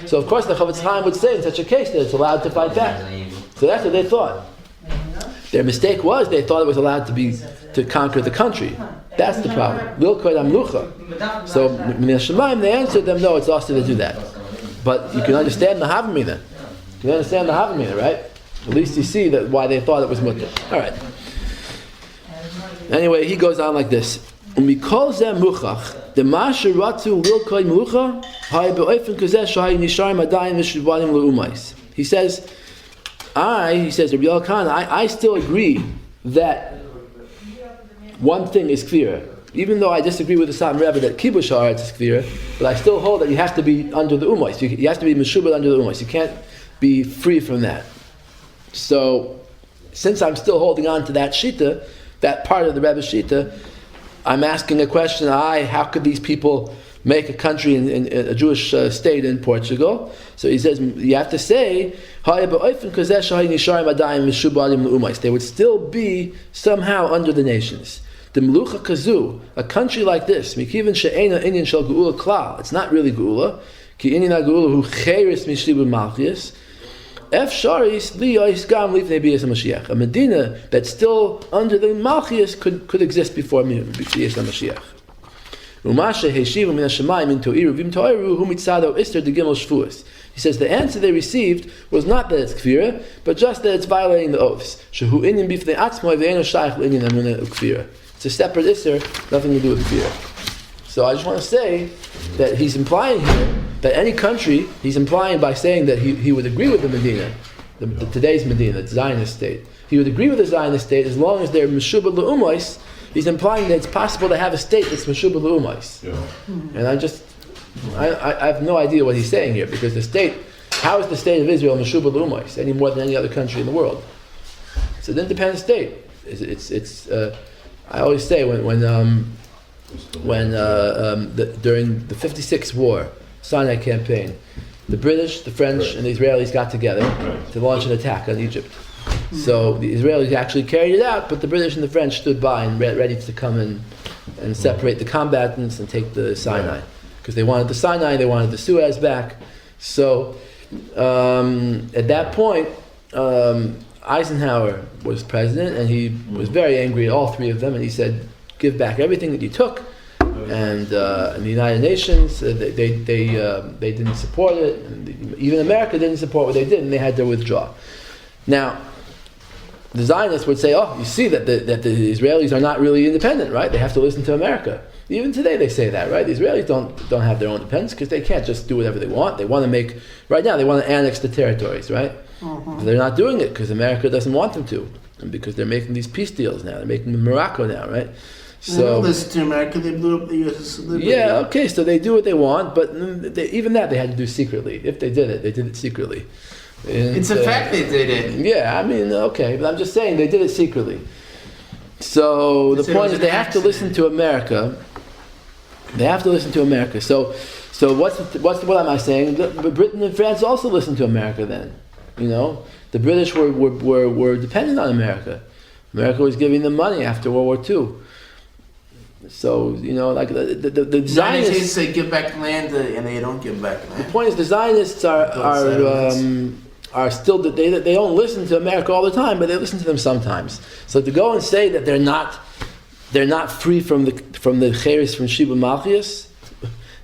So of course the Chafetz Chaim would say in such a case that it's allowed to fight back. So that's what they thought. Their mistake was they thought it was allowed to conquer the country. That's the problem. So Min Hashemayim, they answered them, no, it's also to do that. But you can understand the Havamina. You can understand the Havamina, right? At least you see that why they thought it was mutter. All right. Anyway, he goes on like this. He says, Rav Yoel Kahn, I still agree that one thing is kifira. Even though I disagree with the Satmar Rebbe that kibush haaretz is kifira, but I still hold that you have to be under the umais. You have to be meshubad under the umais. You can't be free from that. So, since I'm still holding on to that shlita, that part of the Rebbe's shlita, I'm asking a question. How could these people make a country in a Jewish state in Portugal? So he says you have to say they would still be somehow under the nations. The melucha kazu, a country like this, it's not really geula. A Medina that's still under the Malchias could exist before B'Yis HaMashiach. He says the answer they received was not that it's kfira, but just that it's violating the oaths. It's a separate isser, nothing to do with kfira. So I just want to say that he's implying here that any country, he's implying by saying that he would agree with the Medina, today's Medina, the Zionist state. He would agree with the Zionist state as long as they're meshubah l'umais. He's implying that it's possible to have a state that's meshubah l'umais. Yeah. And I have no idea what he's saying here, because the state how is the state of Israel Meshubah L'umos any more than any other country in the world? It's an independent state. I always say during the '56 war, Sinai campaign, the British, the French, and the Israelis got together to launch an attack on Egypt. So the Israelis actually carried it out, but the British and the French stood by and ready to come in and separate the combatants and take the Sinai. Because they wanted the Sinai, they wanted the Suez back. So at that point, Eisenhower was president, and he was very angry at all three of them, and he said, give back everything that you took. And the United Nations, they didn't support it. And even America didn't support what they did, and they had to withdraw. Now, the Zionists would say, "Oh, you see that the Israelis are not really independent, right? They have to listen to America." Even today, they say that, right? The Israelis don't have their own independence because they can't just do whatever they want. They want to right now they want to annex the territories, right? Mm-hmm. They're not doing it because America doesn't want them to, and because they're making these peace deals now. They're making them Morocco now, right? So they don't listen to America. They blew up the U.S. Yeah, okay. So they do what they want, but even that they had to do secretly. If they did it, they did it secretly. And, it's a fact they did it. Yeah, I mean, okay, but I'm just saying they did it secretly. So the point is they have to listen to America. They have to listen to America. So what am I saying? Britain and France also listened to America then. You know, the British were dependent on America. America was giving them money after World War II. So, you know, like the Zionists say give back land and they don't give back land. The point is the Zionists are still they don't listen to America all the time, but they listen to them sometimes. So to go and say that they're not free from the cheres from Sheba Malchias,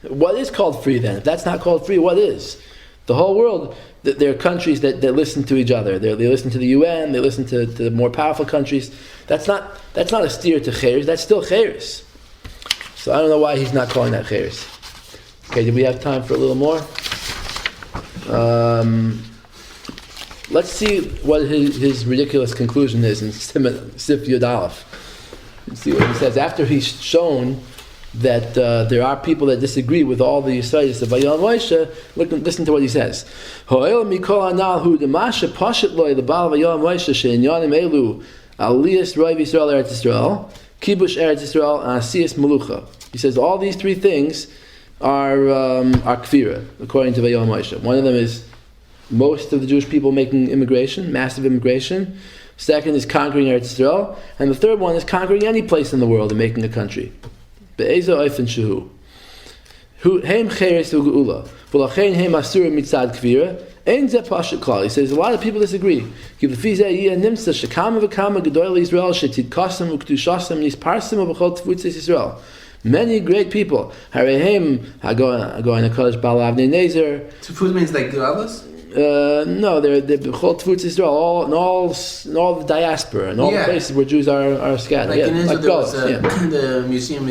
what is called free then? If that's not called free, what is? The whole world, there are countries that listen to each other. They listen to the UN. They listen to the more powerful countries. That's not a steer to cheres. That's still cheres. So I don't know why he's not calling that cheres. Okay, do we have time for a little more? Let's see what his ridiculous conclusion is in Sif Yud Aleph. Let's see what he says. After he's shown that there are people that disagree with all the Yisraelis of Vayel Moshe, listen to what he says. Ho'el mikol anal hu demasha pashet loy lebal Vayel Moshe she'inyanim elu aliyas roiv Yisrael Eretz Yisrael, kibush Eretz Yisrael, and asiyas melucha. He says all these three things are kifira, according to Vayel Moshe. One of them is most of the Jewish people making immigration, massive immigration. Second is conquering Eretz Yisrael, and the third one is conquering any place in the world and making a country. Be'ezo oifen shehu. Heim cheres u'geula. V'lachein heim asura mitzad kfira. Ein zeh pashat klal. He says a lot of people disagree. Ki l'fi zeh yeh nimtza shekama v'kama gedoyle Yisrael shetidkasem u'ktushasem nisparsem u'b'chol tfutzes Yisrael. Many great people. Harehem hagoin HaKadosh Baal Avnei Nezer. Tfutz means like Gavas? No, they're b'chol tfutzes Yisrael, all the diaspora and all the places where Jews are scattered. Like in Israel, there was the museum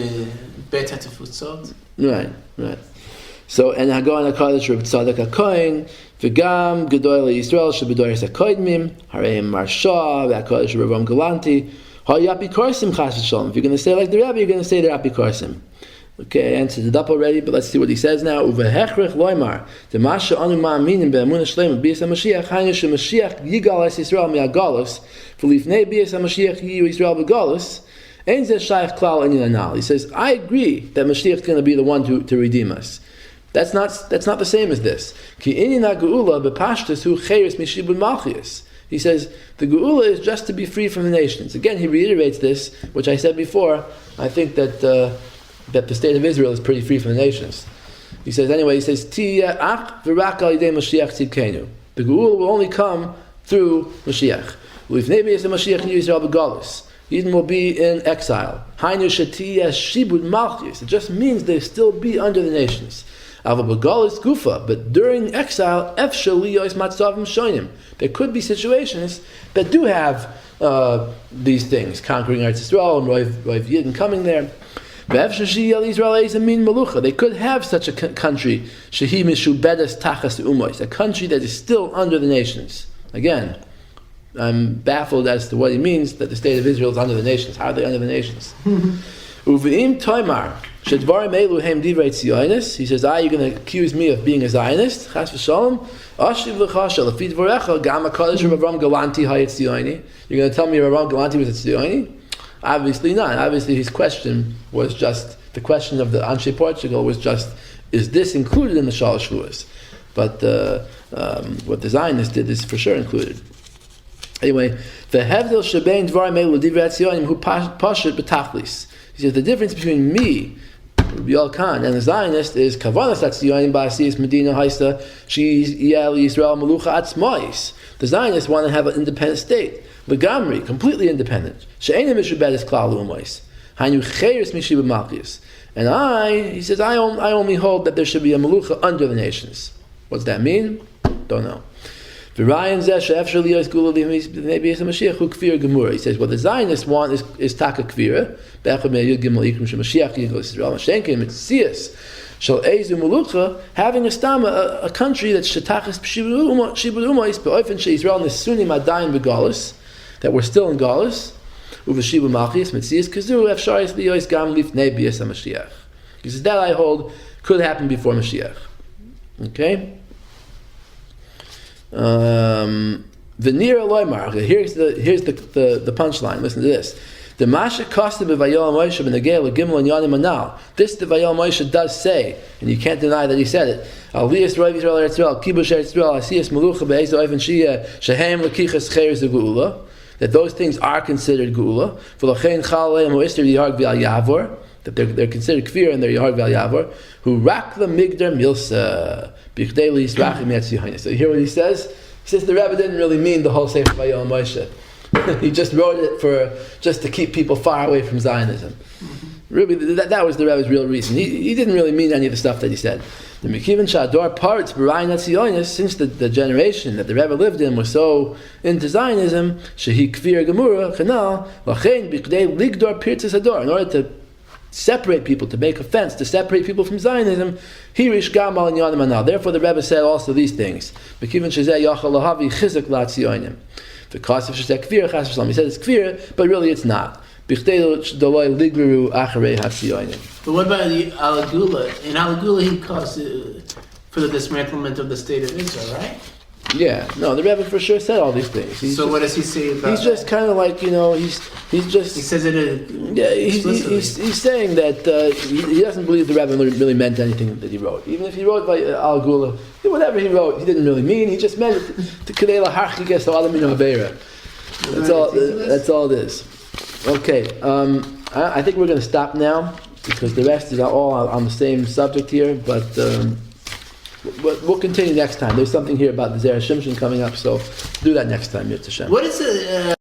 Bet HaTefutzot. Right. So, and hagoin HaKadosh Reb Tzadok HaKohen, v'gam gedoyle Yisrael shebedoyres HaKoidmim, harehem Marsha, v'HaKadosh Reb Ram Galanti, ha'yapi korsim chas v'shalom. If you're going to say like the Rebbe, you're going to say the yapi korsim. Okay, I answered it up already, but let's see what he says now. Uvehechrech loymar, demasha anu ma'aminim be'emunah shlema b'yis HaMashiach, hainu she'Mashiach yigal es Yisrael mi'agalus, v'lifnei b'yis HaMashiach yiyu Yisrael b'galus, ein zeh shayach klal inyan anal. He says, I agree that Mashiach is going to be the one to redeem us. That's not the same as this. Ki inyan ha'geula b'pashtus hu cheres mishibud malchias. He says, the geula is just to be free from the nations. Again, he reiterates this, which I said before. I think that the state of Israel is pretty free from the nations. He says, the geula will only come through Mashiach. Eden will be in exile. It just means they still be under the nations. But during exile, there could be situations that do have these things, conquering Eretz Yisrael and Roiv Yidden coming there. They could have such a country, a country that is still under the nations. Again, I'm baffled as to what he means that the state of Israel is under the nations. How are they under the nations? Uv'im toimar Shedvarim elu hem divrei tzionis. He says, you're going to accuse me of being a Zionist? Chas v'shalom. Ashiv l'chasha lefid v'recha gam hakadosh Rav Galanti hayet tzioni. You're going to tell me Rav Galanti was a tzioni? Obviously not. Obviously his question was just, the question of the Anshe Portugal was just, is this included in the Shalosh Shvuos? But what the Zionists did is for sure included. Anyway, the Hevdil Shebein Dvarim Elu Divrei Tzionim Hu Pashut B'Tachlis. He says the difference between me, Rav Yoel kahn, and the Zionist is Kavanas Tzionim Ba'asiyas Medina Haista She's Yel Yisrael Melucha Atzmais. The Zionists want to have an independent state, Legamri, completely independent. She'enim Mishubedes Klal U'Mois. Hainu Cheiris Mishiba Malchus. And he says, I only hold that there should be a Melucha under the nations. What's that mean? Don't know. He says, what the Zionists want is taka kfira. Having a stama, a country that's shetachas shibud umais be'ofen she'Yisrael nesunim adayin begalus, that we're still in galus. Uveshibu malchis mitzias kazu efsharis liyois gam lifnei bias haMashiach. He says that I hold could happen before Mashiach. Okay. Veneer loymar. Here's the punchline. Listen to this. The Masha Kosta b'Vayol Moshe b'Negel Gimel and Yanim Manal. This the Vayol Moshe does say, and you can't deny that he said it. Aliyas Rav Yisrael Eretz Kibush Eretz Asiyas Melucha be'Ezo Ofen Shia Shehem Lekichas Cheres Geula. That those things are considered Geula. V'Lachein Chal Leim Oister Yihag V'Al Yavor. That they're considered kfira and they're Yihag V'Al Yavor. Who rak the Migdar Milsa b'Chdei Yisrachim Yetziyonis. So you hear what he says? He says the Rebbe didn't really mean the whole Sefer Vayol Moshe. He just wrote it just to keep people far away from Zionism. Really, that was the Rebbe's real reason. He didn't really mean any of the stuff that he said. The Mekivan Shador parts B'Rayin Atzionis, since the generation that the Rebbe lived in was so into Zionism, Shehi Kfir Gemura Chanal Lachein B'Kdei Ligdor Pirtzes Hador, in order to separate people, to make offense, to separate people from Zionism. Hirish Gamal and Yanim Anal. Therefore, the Rebbe said also these things. Mekivan Shazeh Yachal Lahavi Chizuk Latzionim. The cost of Shazeh Kfir Chas V'Shalom. He said it's Kfir, but really it's not. But what about the Alagula? In Alagula, he calls for the dismantlement of the state of Israel, right? Yeah, no, the Rebbe for sure said all these things. So what does he say about He's just kind of like, he's just... He says it he's saying that he doesn't believe the Rebbe really meant anything that he wrote. Even if he wrote by Al-Gula, whatever he wrote, he didn't really mean. He just meant it to Kedei L'Harchik So Adam Min Aveira. That's all it is. Okay, I think we're going to stop now because the rest is all on the same subject here, but we'll continue next time. There's something here about the Zera Shimshon coming up, so do that next time, Yitzhak Hashem. What is it?